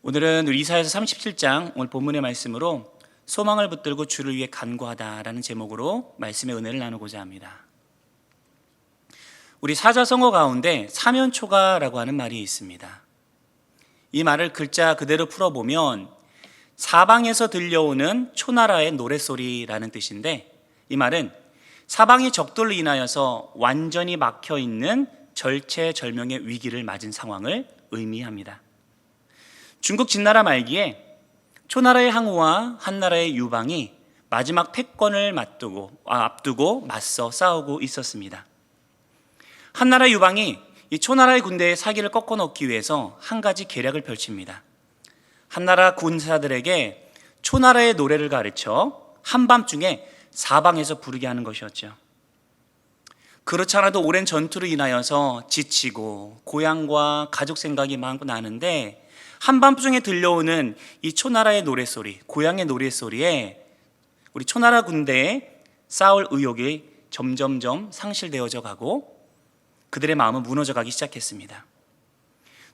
오늘은 우리 이사야서 37장 오늘 본문의 말씀으로 소망을 붙들고 주를 위해 간구하다라는 제목으로 말씀의 은혜를 나누고자 합니다. 우리 사자성어 가운데 사면초가라고 하는 말이 있습니다. 이 말을 글자 그대로 풀어보면 사방에서 들려오는 초나라의 노랫소리라는 뜻인데, 이 말은 사방이 적들로 인하여서 완전히 막혀있는 절체절명의 위기를 맞은 상황을 의미합니다. 중국 진나라 말기에 초나라의 항우와 한나라의 유방이 마지막 패권을 앞두고 맞서 싸우고 있었습니다. 한나라 유방이 이 초나라의 군대의 사기를 꺾어 넣기 위해서 한 가지 계략을 펼칩니다. 한나라 군사들에게 초나라의 노래를 가르쳐 한밤중에 사방에서 부르게 하는 것이었죠. 그렇지 않아도 오랜 전투로 인하여서 지치고 고향과 가족 생각이 막 나는데, 한밤중에 들려오는 이 초나라의 노랫소리, 고향의 노랫소리에 우리 초나라 군대의 싸울 의욕이 점점점 상실되어져 가고 그들의 마음은 무너져 가기 시작했습니다.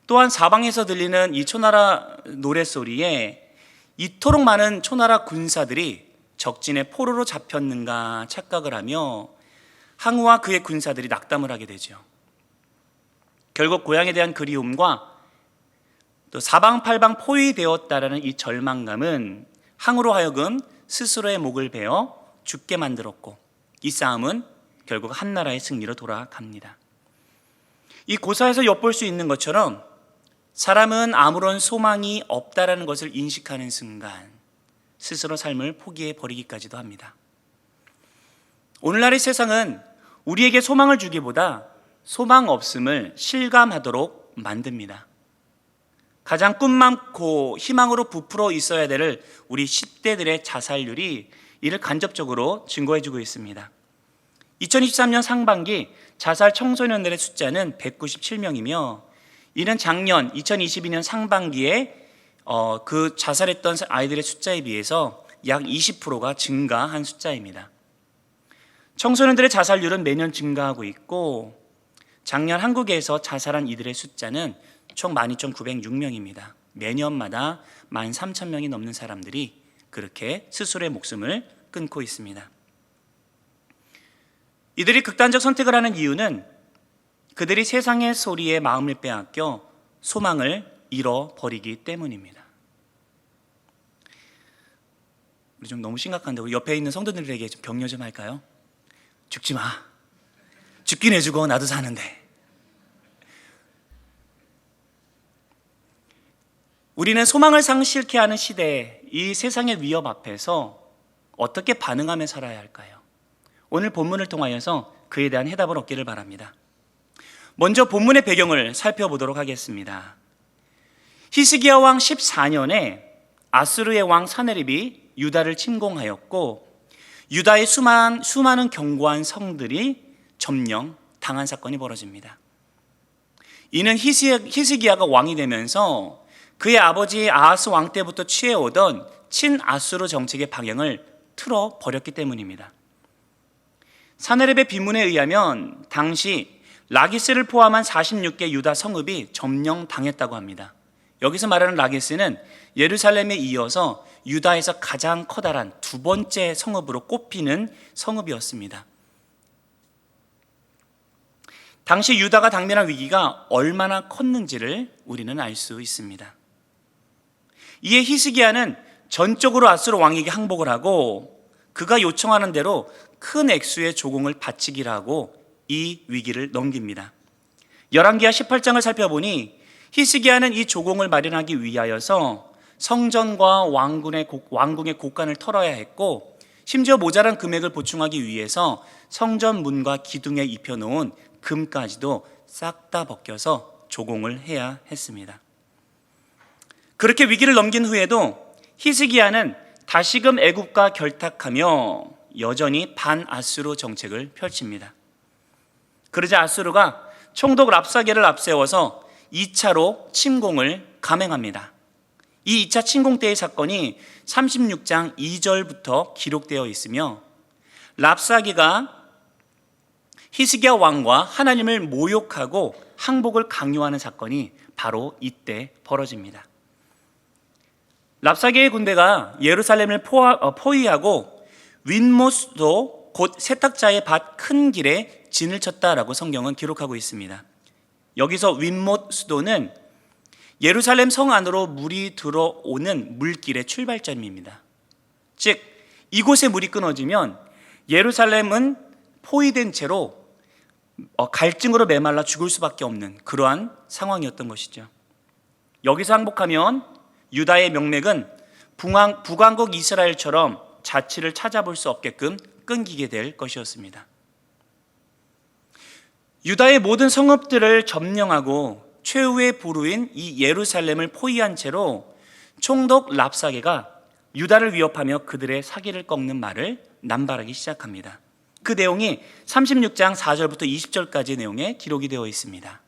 또한 사방에서 들리는 이 초나라 노랫소리에 이토록 많은 초나라 군사들이 적진의 포로로 잡혔는가 착각을 하며 항우와 그의 군사들이 낙담을 하게 되죠. 결국 고향에 대한 그리움과 또 사방팔방 포위되었다라는 이 절망감은 항우로 하여금 스스로의 목을 베어 죽게 만들었고, 이 싸움은 결국 한나라의 승리로 돌아갑니다. 이 고사에서 엿볼 수 있는 것처럼 사람은 아무런 소망이 없다라는 것을 인식하는 순간 스스로 삶을 포기해 버리기까지도 합니다. 오늘날의 세상은 우리에게 소망을 주기보다 소망 없음을 실감하도록 만듭니다. 가장 꿈 많고 희망으로 부풀어 있어야 될 우리 10대들의 자살률이 이를 간접적으로 증거해주고 있습니다. 2023년 상반기 자살 청소년들의 숫자는 197명이며 이는 작년 2022년 상반기에 그 자살했던 아이들의 숫자에 비해서 약 20%가 증가한 숫자입니다. 청소년들의 자살률은 매년 증가하고 있고, 작년 한국에서 자살한 이들의 숫자는 총 12,906명입니다. 매년마다 13,000명이 넘는 사람들이 그렇게 스스로의 목숨을 끊고 있습니다. 이들이 극단적 선택을 하는 이유는 그들이 세상의 소리에 마음을 빼앗겨 소망을 잃어버리기 때문입니다. 우리 좀 너무 심각한데 우리 옆에 있는 성도들에게 좀 격려 좀 할까요? 죽지 마. 죽긴 해주고 나도 사는데. 우리는 소망을 상실케 하는 시대에 이 세상의 위협 앞에서 어떻게 반응하며 살아야 할까요? 오늘 본문을 통하여서 그에 대한 해답을 얻기를 바랍니다. 먼저 본문의 배경을 살펴보도록 하겠습니다. 히스기야 왕 14년에 아수르의 왕 사네립이 유다를 침공하였고, 유다의 수많은 견고한 성들이 점령당한 사건이 벌어집니다. 이는 히스기야가 왕이 되면서 그의 아버지 아하스 왕 때부터 취해오던 친아수르 정책의 방향을 틀어버렸기 때문입니다. 사네립의 비문에 의하면 당시 라기스를 포함한 46개 유다 성읍이 점령당했다고 합니다. 여기서 말하는 라기스는 예루살렘에 이어서 유다에서 가장 커다란 두 번째 성읍으로 꼽히는 성읍이었습니다. 당시 유다가 당면한 위기가 얼마나 컸는지를 우리는 알 수 있습니다. 이에 히스기야는 전적으로 아수르 왕에게 항복을 하고 그가 요청하는 대로 큰 액수의 조공을 바치기를 하고 이 위기를 넘깁니다. 열왕기하 18장을 살펴보니 히스기야는 이 조공을 마련하기 위하여서 성전과 왕궁의 곳간을 털어야 했고, 심지어 모자란 금액을 보충하기 위해서 성전 문과 기둥에 입혀놓은 금까지도 싹 다 벗겨서 조공을 해야 했습니다. 그렇게 위기를 넘긴 후에도 히스기야는 다시금 애굽과 결탁하며 여전히 반아수르 정책을 펼칩니다. 그러자 아수르가 총독 랍사게를 앞세워서 2차로 침공을 감행합니다. 이 2차 침공 때의 사건이 36장 2절부터 기록되어 있으며, 랍사게가 히스기야 왕과 하나님을 모욕하고 항복을 강요하는 사건이 바로 이때 벌어집니다. 랍사게의 군대가 예루살렘을 포위하고 윈모스도 곧 세탁자의 밭 큰 길에 진을 쳤다라고 성경은 기록하고 있습니다. 여기서 윈못 수도는 예루살렘 성 안으로 물이 들어오는 물길의 출발점입니다. 즉 이곳에 물이 끊어지면 예루살렘은 포위된 채로 갈증으로 메말라 죽을 수밖에 없는 그러한 상황이었던 것이죠. 여기서 항복하면 유다의 명맥은 북왕국 이스라엘처럼 자치를 찾아볼 수 없게끔 끊기게 될 것이었습니다. 유다의 모든 성읍들을 점령하고 최후의 보루인 이 예루살렘을 포위한 채로 총독 랍사게가 유다를 위협하며 그들의 사기를 꺾는 말을 남발하기 시작합니다. 그 내용이 36장 4절부터 20절까지의 내용에 기록이 되어 있습니다.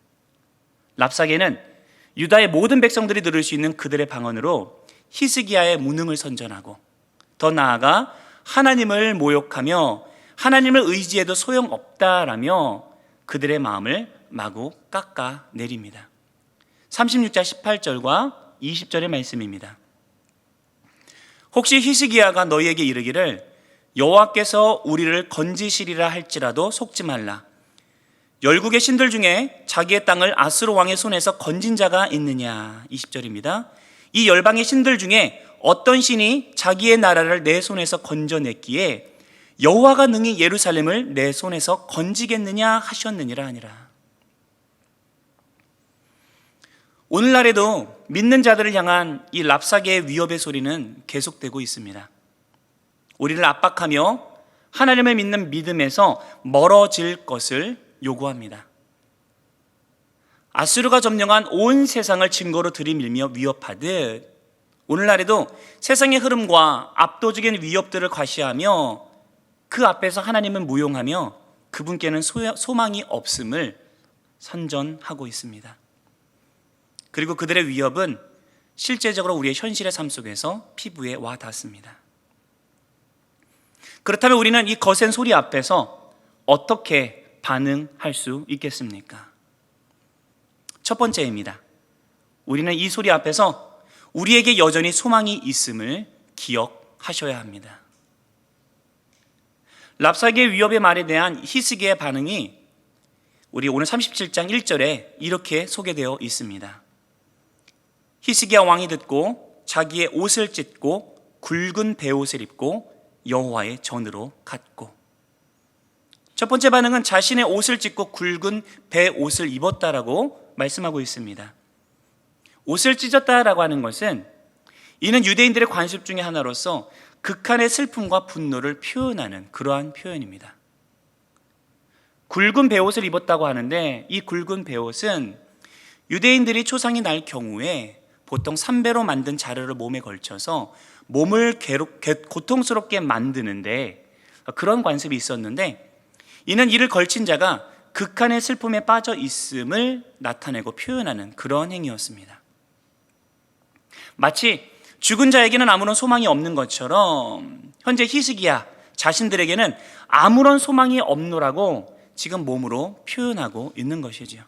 랍사게는 유다의 모든 백성들이 들을 수 있는 그들의 방언으로 히스기야의 무능을 선전하고 더 나아가 하나님을 모욕하며 하나님을 의지해도 소용없다라며 그들의 마음을 마구 깎아내립니다. 36장 18절과 20절의 말씀입니다. 혹시 히스기야가 너희에게 이르기를 여호와께서 우리를 건지시리라 할지라도 속지 말라. 열국의 신들 중에 자기의 땅을 아스로 왕의 손에서 건진 자가 있느냐. 20절입니다. 이 열방의 신들 중에 어떤 신이 자기의 나라를 내 손에서 건져냈기에 여호와가 능히 예루살렘을 내 손에서 건지겠느냐 하셨느니라 하니라. 오늘날에도 믿는 자들을 향한 이 랍사게의 위협의 소리는 계속되고 있습니다. 우리를 압박하며 하나님을 믿는 믿음에서 멀어질 것을 요구합니다. 아수르가 점령한 온 세상을 증거로 들이밀며 위협하듯 오늘날에도 세상의 흐름과 압도적인 위협들을 과시하며 그 앞에서 하나님은 무용하며 그분께는 소망이 없음을 선전하고 있습니다. 그리고 그들의 위협은 실제적으로 우리의 현실의 삶 속에서 피부에 와 닿습니다. 그렇다면 우리는 이 거센 소리 앞에서 어떻게 반응할 수 있겠습니까? 첫 번째입니다. 우리는 이 소리 앞에서 우리에게 여전히 소망이 있음을 기억하셔야 합니다. 랍사게의 위협의 말에 대한 히스기야의 반응이 우리 오늘 37장 1절에 이렇게 소개되어 있습니다. 히스기야 왕이 듣고 자기의 옷을 찢고 굵은 베옷을 입고 여호와의 전으로 갔고. 첫 번째 반응은 자신의 옷을 찢고 굵은 베옷을 입었다라고 말씀하고 있습니다. 옷을 찢었다라고 하는 것은 이는 유대인들의 관습 중에 하나로서 극한의 슬픔과 분노를 표현하는 그러한 표현입니다. 굵은 베옷을 입었다고 하는데 이 굵은 베옷은 유대인들이 초상이 날 경우에 보통 삼배로 만든 자루를 몸에 걸쳐서 몸을 고통스럽게 만드는데 그런 관습이 있었는데 이는 이를 걸친 자가 극한의 슬픔에 빠져 있음을 나타내고 표현하는 그런 행위였습니다. 마치 죽은 자에게는 아무런 소망이 없는 것처럼 현재 히스기야 자신들에게는 아무런 소망이 없노라고 지금 몸으로 표현하고 있는 것이죠.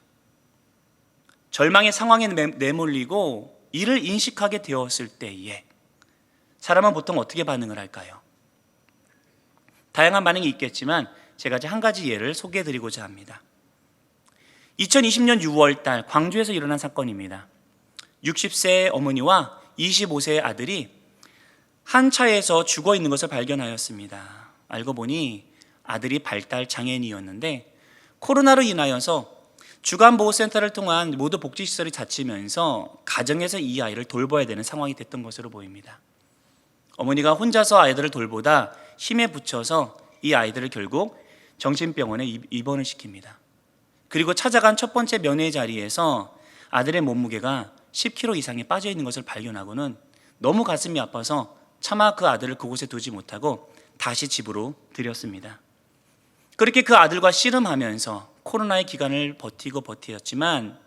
절망의 상황에 내몰리고 이를 인식하게 되었을 때에 사람은 보통 어떻게 반응을 할까요? 다양한 반응이 있겠지만 제가 한 가지 예를 소개해 드리고자 합니다. 2020년 6월 달 광주에서 일어난 사건입니다. 60세 어머니와 25세의 아들이 한 차에서 죽어 있는 것을 발견하였습니다. 알고 보니 아들이 발달 장애인이었는데 코로나로 인하여서 주간보호센터를 통한 모두 복지시설이 닫히면서 가정에서 이 아이를 돌봐야 되는 상황이 됐던 것으로 보입니다. 어머니가 혼자서 아이들을 돌보다 힘에 부쳐서 이 아이들을 결국 정신병원에 입원을 시킵니다. 그리고 찾아간 첫 번째 면회 자리에서 아들의 몸무게가 10kg 이상이 빠져 있는 것을 발견하고는 너무 가슴이 아파서 차마 그 아들을 그곳에 두지 못하고 다시 집으로 들였습니다. 그렇게 그 아들과 씨름하면서 코로나의 기간을 버티었지만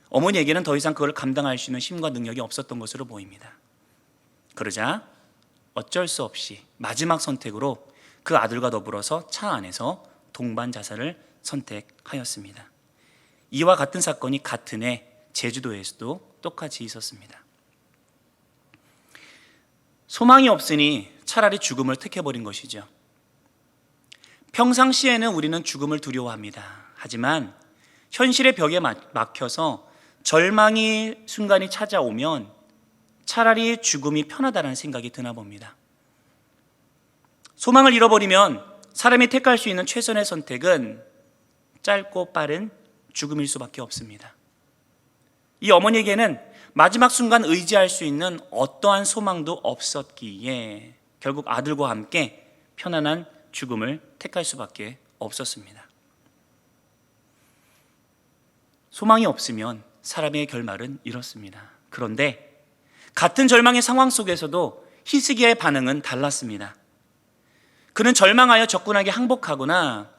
어머니에게는 더 이상 그걸 감당할 수 있는 힘과 능력이 없었던 것으로 보입니다. 그러자 어쩔 수 없이 마지막 선택으로 그 아들과 더불어서 차 안에서 동반 자살을 선택하였습니다. 이와 같은 사건이 같은 해 제주도에서도 똑같이 있었습니다. 소망이 없으니 차라리 죽음을 택해버린 것이죠. 평상시에는 우리는 죽음을 두려워합니다. 하지만 현실의 벽에 막혀서 절망의 순간이 찾아오면 차라리 죽음이 편하다는 생각이 드나 봅니다. 소망을 잃어버리면 사람이 택할 수 있는 최선의 선택은 짧고 빠른 죽음일 수밖에 없습니다. 이 어머니에게는 마지막 순간 의지할 수 있는 어떠한 소망도 없었기에 결국 아들과 함께 편안한 죽음을 택할 수밖에 없었습니다. 소망이 없으면 사람의 결말은 이렇습니다. 그런데 같은 절망의 상황 속에서도 히스기야의 반응은 달랐습니다. 그는 절망하여 적군에게 항복하거나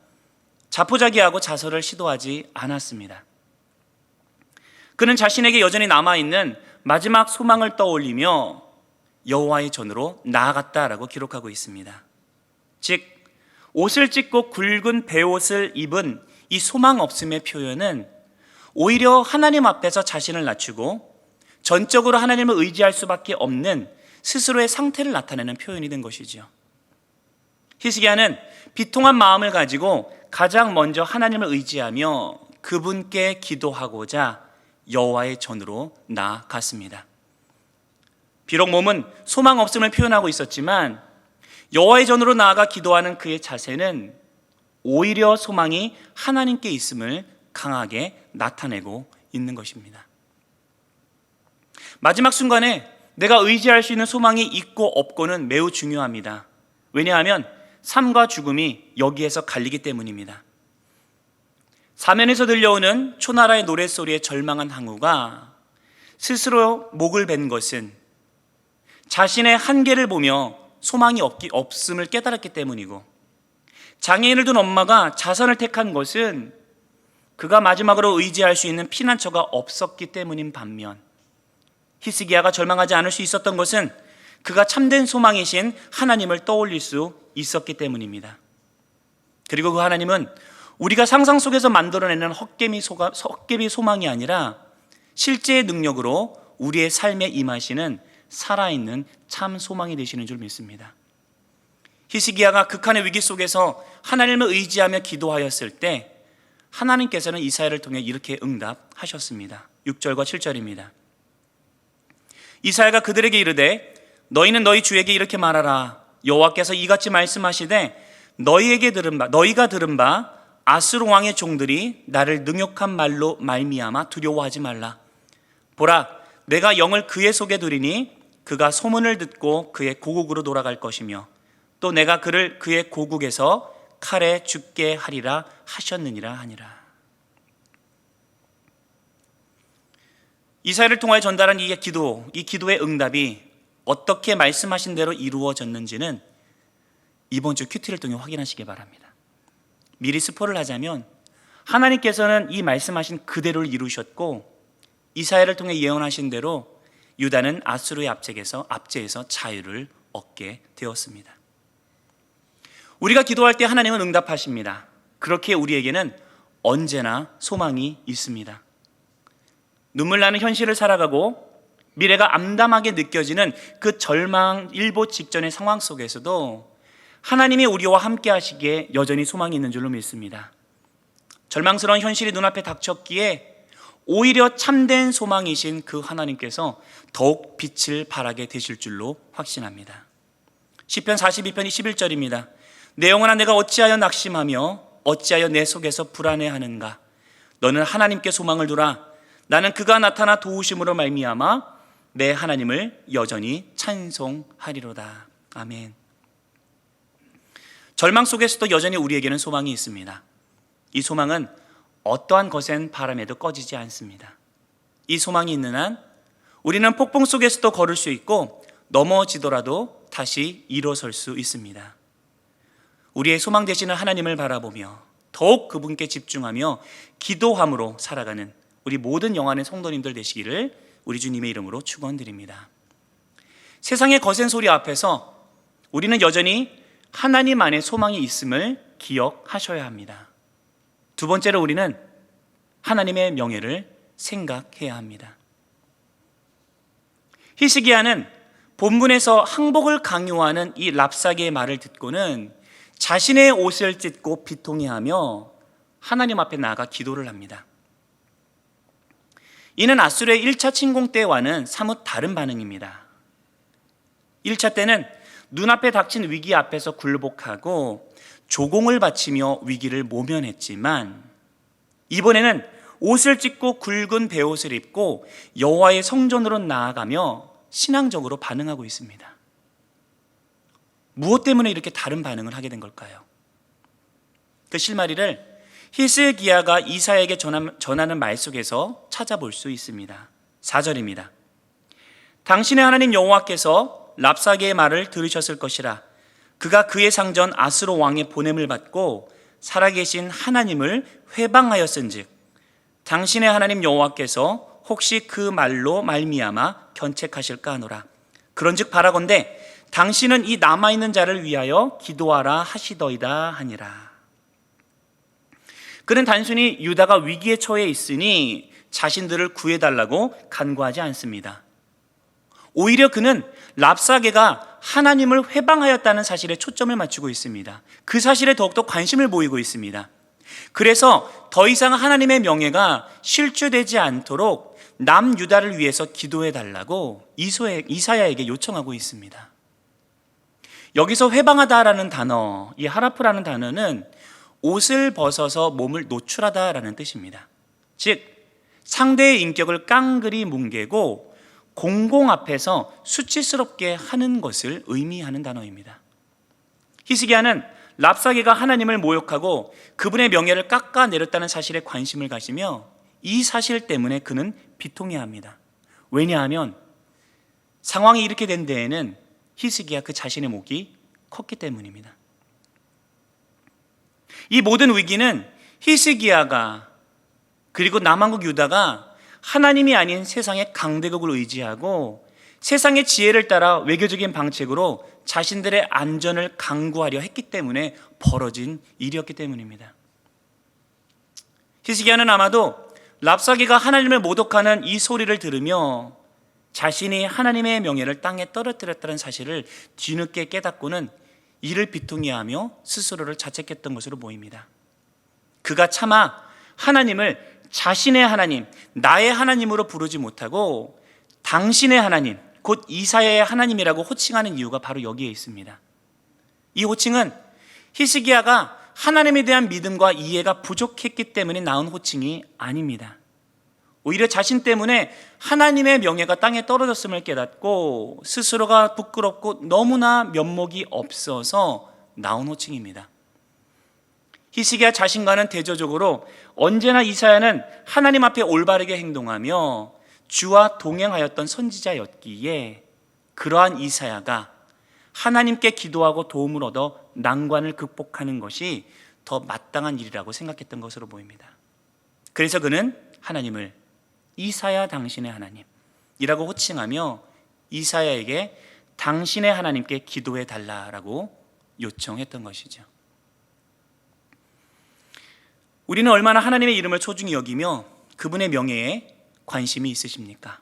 자포자기하고 자살을 시도하지 않았습니다. 그는 자신에게 여전히 남아있는 마지막 소망을 떠올리며 여호와의 전으로 나아갔다라고 기록하고 있습니다. 즉 옷을 찢고 굵은 베옷을 입은 이 소망 없음의 표현은 오히려 하나님 앞에서 자신을 낮추고 전적으로 하나님을 의지할 수밖에 없는 스스로의 상태를 나타내는 표현이 된 것이죠. 히스기야는 비통한 마음을 가지고 가장 먼저 하나님을 의지하며 그분께 기도하고자 여호와의 전으로 나아갔습니다. 비록 몸은 소망 없음을 표현하고 있었지만 여호와의 전으로 나아가 기도하는 그의 자세는 오히려 소망이 하나님께 있음을 강하게 나타내고 있는 것입니다. 마지막 순간에 내가 의지할 수 있는 소망이 있고 없고는 매우 중요합니다. 왜냐하면 삶과 죽음이 여기에서 갈리기 때문입니다. 사면에서 들려오는 초나라의 노랫소리에 절망한 항우가 스스로 목을 벤 것은 자신의 한계를 보며 소망이 없음을 깨달았기 때문이고, 장애인을 둔 엄마가 자선을 택한 것은 그가 마지막으로 의지할 수 있는 피난처가 없었기 때문인 반면, 히스기야가 절망하지 않을 수 있었던 것은 그가 참된 소망이신 하나님을 떠올릴 수 있었기 때문입니다. 그리고 그 하나님은 우리가 상상 속에서 만들어내는 헛개비 소망이 아니라 실제의 능력으로 우리의 삶에 임하시는 살아있는 참 소망이 되시는 줄 믿습니다. 히스기야가 극한의 위기 속에서 하나님을 의지하며 기도하였을 때 하나님께서는 이사야를 통해 이렇게 응답하셨습니다. 6절과 7절입니다. 이사야가 그들에게 이르되 너희는 너희 주에게 이렇게 말하라. 여호와께서 이같이 말씀하시되 너희가 들은 바 아수르 왕의 종들이 나를 능욕한 말로 말미암아 두려워하지 말라. 보라, 내가 영을 그의 속에 두리니 그가 소문을 듣고 그의 고국으로 돌아갈 것이며 또 내가 그를 그의 고국에서 칼에 죽게 하리라 하셨느니라 하니라. 이사야를 통하여 전달한 이 기도의 응답이 어떻게 말씀하신 대로 이루어졌는지는 이번 주 큐티를 통해 확인하시기 바랍니다. 미리 스포를 하자면 하나님께서는 이 말씀하신 그대로를 이루셨고, 이사야를 통해 예언하신 대로 유다는 아수르의 압제에서 자유를 얻게 되었습니다. 우리가 기도할 때 하나님은 응답하십니다. 그렇게 우리에게는 언제나 소망이 있습니다. 눈물 나는 현실을 살아가고 미래가 암담하게 느껴지는 그 절망일보 직전의 상황 속에서도 하나님이 우리와 함께 하시기에 여전히 소망이 있는 줄로 믿습니다. 절망스러운 현실이 눈앞에 닥쳤기에 오히려 참된 소망이신 그 하나님께서 더욱 빛을 발하게 되실 줄로 확신합니다. 시편 42편 11절입니다. 내 영혼아, 내가 어찌하여 낙심하며 어찌하여 내 속에서 불안해하는가. 너는 하나님께 소망을 두라. 나는 그가 나타나 도우심으로 말미암아 내 하나님을 여전히 찬송하리로다. 아멘. 절망 속에서도 여전히 우리에게는 소망이 있습니다. 이 소망은 어떠한 거센 바람에도 꺼지지 않습니다. 이 소망이 있는 한 우리는 폭풍 속에서도 걸을 수 있고 넘어지더라도 다시 일어설 수 있습니다. 우리의 소망 되시는 하나님을 바라보며 더욱 그분께 집중하며 기도함으로 살아가는 우리 모든 영안의 성도님들 되시기를 우리 주님의 이름으로 축원드립니다. 세상의 거센 소리 앞에서 우리는 여전히 하나님 안에 소망이 있음을 기억하셔야 합니다. 두 번째로 우리는 하나님의 명예를 생각해야 합니다. 히스기야는 본문에서 항복을 강요하는 이 랍사게의 말을 듣고는 자신의 옷을 찢고 비통해하며 하나님 앞에 나아가 기도를 합니다. 이는 아수르의 1차 침공 때와는 사뭇 다른 반응입니다. 1차 때는 눈앞에 닥친 위기 앞에서 굴복하고 조공을 바치며 위기를 모면했지만, 이번에는 옷을 찢고 굵은 베옷을 입고 여호와의 성전으로 나아가며 신앙적으로 반응하고 있습니다. 무엇 때문에 이렇게 다른 반응을 하게 된 걸까요? 그 실마리를 히스기야가 이사야에게 전하는 말 속에서 찾아볼 수 있습니다. 4절입니다. 당신의 하나님 여호와께서 랍사게의 말을 들으셨을 것이라. 그가 그의 상전 아수르 왕의 보냄을 받고 살아계신 하나님을 회방하였은즉 당신의 하나님 여호와께서 혹시 그 말로 말미암아 견책하실까 하노라. 그런즉 바라건대 당신은 이 남아있는 자를 위하여 기도하라 하시더이다 하니라. 그는 단순히 유다가 위기에 처해 있으니 자신들을 구해달라고 간구하지 않습니다. 오히려 그는 랍사게가 하나님을 회방하였다는 사실에 초점을 맞추고 있습니다. 그 사실에 더욱더 관심을 보이고 있습니다. 그래서 더 이상 하나님의 명예가 실추되지 않도록 남유다를 위해서 기도해달라고 이사야에게 요청하고 있습니다. 여기서 회방하다라는 단어, 이 하라프라는 단어는 옷을 벗어서 몸을 노출하다라는 뜻입니다. 즉 상대의 인격을 깡그리 뭉개고 공공 앞에서 수치스럽게 하는 것을 의미하는 단어입니다. 히스기야는 랍사게가 하나님을 모욕하고 그분의 명예를 깎아내렸다는 사실에 관심을 가지며 이 사실 때문에 그는 비통해합니다. 왜냐하면 상황이 이렇게 된 데에는 히스기야 그 자신의 목이 컸기 때문입니다. 이 모든 위기는 히스기야가 그리고 남왕국 유다가 하나님이 아닌 세상의 강대국을 의지하고 세상의 지혜를 따라 외교적인 방책으로 자신들의 안전을 강구하려 했기 때문에 벌어진 일이었기 때문입니다. 히스기야는 아마도 랍사게가 하나님을 모독하는 이 소리를 들으며 자신이 하나님의 명예를 땅에 떨어뜨렸다는 사실을 뒤늦게 깨닫고는 이를 비통해하며 스스로를 자책했던 것으로 보입니다. 그가 차마 하나님을 자신의 하나님, 나의 하나님으로 부르지 못하고 당신의 하나님, 곧 이사야의 하나님이라고 호칭하는 이유가 바로 여기에 있습니다. 이 호칭은 히스기야가 하나님에 대한 믿음과 이해가 부족했기 때문에 나온 호칭이 아닙니다. 오히려 자신 때문에 하나님의 명예가 땅에 떨어졌음을 깨닫고 스스로가 부끄럽고 너무나 면목이 없어서 나온 호칭입니다. 히스기야 자신과는 대조적으로 언제나 이사야는 하나님 앞에 올바르게 행동하며 주와 동행하였던 선지자였기에 그러한 이사야가 하나님께 기도하고 도움을 얻어 난관을 극복하는 것이 더 마땅한 일이라고 생각했던 것으로 보입니다. 그래서 그는 하나님을 이사야 당신의 하나님이라고 호칭하며 이사야에게 당신의 하나님께 기도해 달라라고 요청했던 것이죠. 우리는 얼마나 하나님의 이름을 소중히 여기며 그분의 명예에 관심이 있으십니까?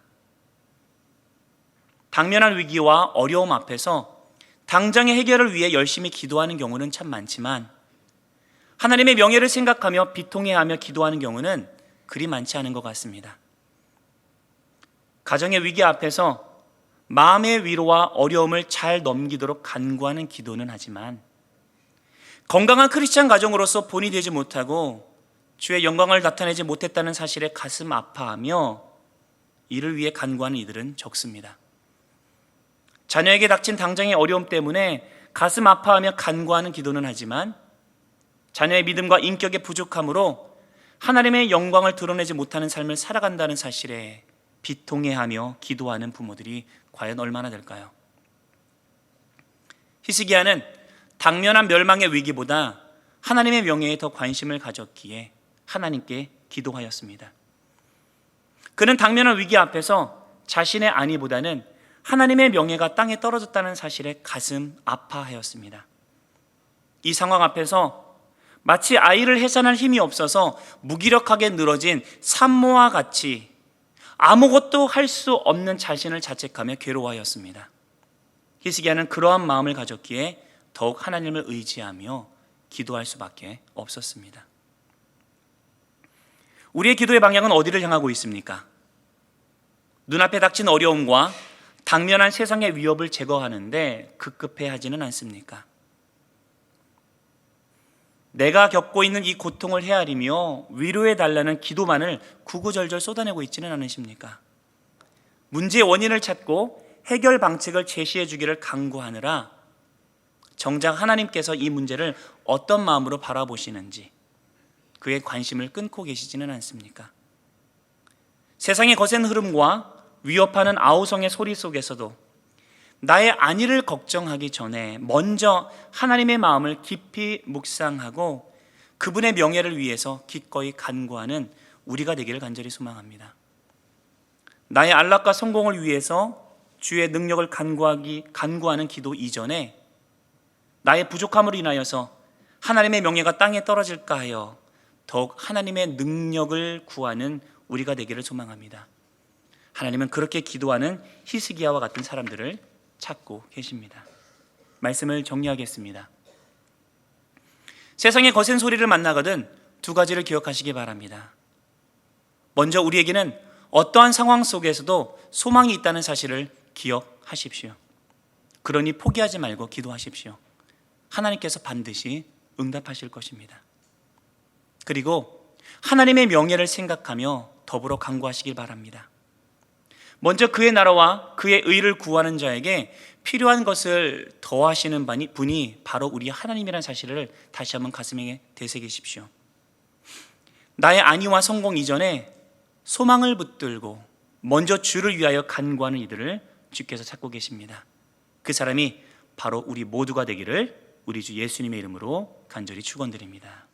당면한 위기와 어려움 앞에서 당장의 해결을 위해 열심히 기도하는 경우는 참 많지만 하나님의 명예를 생각하며 비통해하며 기도하는 경우는 그리 많지 않은 것 같습니다. 가정의 위기 앞에서 마음의 위로와 어려움을 잘 넘기도록 간구하는 기도는 하지만 건강한 크리스찬 가정으로서 본이 되지 못하고 주의 영광을 나타내지 못했다는 사실에 가슴 아파하며 이를 위해 간구하는 이들은 적습니다. 자녀에게 닥친 당장의 어려움 때문에 가슴 아파하며 간구하는 기도는 하지만 자녀의 믿음과 인격의 부족함으로 하나님의 영광을 드러내지 못하는 삶을 살아간다는 사실에 비통해하며 기도하는 부모들이 과연 얼마나 될까요? 히스기야는 당면한 멸망의 위기보다 하나님의 명예에 더 관심을 가졌기에 하나님께 기도하였습니다. 그는 당면한 위기 앞에서 자신의 안위보다는 하나님의 명예가 땅에 떨어졌다는 사실에 가슴 아파하였습니다. 이 상황 앞에서 마치 아이를 해산할 힘이 없어서 무기력하게 늘어진 산모와 같이 아무것도 할 수 없는 자신을 자책하며 괴로워하였습니다. 히스기야는 그러한 마음을 가졌기에 더욱 하나님을 의지하며 기도할 수밖에 없었습니다. 우리의 기도의 방향은 어디를 향하고 있습니까? 눈앞에 닥친 어려움과 당면한 세상의 위협을 제거하는데 급급해 하지는 않습니까? 내가 겪고 있는 이 고통을 헤아리며 위로해 달라는 기도만을 구구절절 쏟아내고 있지는 않으십니까? 문제의 원인을 찾고 해결 방책을 제시해 주기를 간구하느라 정작 하나님께서 이 문제를 어떤 마음으로 바라보시는지 그의 관심을 끊고 계시지는 않습니까? 세상의 거센 흐름과 위협하는 아우성의 소리 속에서도 나의 안위를 걱정하기 전에 먼저 하나님의 마음을 깊이 묵상하고 그분의 명예를 위해서 기꺼이 간구하는 우리가 되기를 간절히 소망합니다. 나의 안락과 성공을 위해서 주의 능력을 간구하는 기도 이전에 나의 부족함으로 인하여서 하나님의 명예가 땅에 떨어질까 하여 더욱 하나님의 능력을 구하는 우리가 되기를 소망합니다. 하나님은 그렇게 기도하는 히스기야와 같은 사람들을 찾고 계십니다. 말씀을 정리하겠습니다. 세상의 거센 소리를 만나거든 두 가지를 기억하시기 바랍니다. 먼저 우리에게는 어떠한 상황 속에서도 소망이 있다는 사실을 기억하십시오. 그러니 포기하지 말고 기도하십시오. 하나님께서 반드시 응답하실 것입니다. 그리고 하나님의 명예를 생각하며 더불어 간구하시길 바랍니다. 먼저 그의 나라와 그의 의를 구하는 자에게 필요한 것을 더하시는 분이 바로 우리 하나님이라는 사실을 다시 한번 가슴에 되새기십시오. 나의 안위와 성공 이전에 소망을 붙들고 먼저 주를 위하여 간구하는 이들을 주께서 찾고 계십니다. 그 사람이 바로 우리 모두가 되기를 우리 주 예수님의 이름으로 간절히 축원드립니다.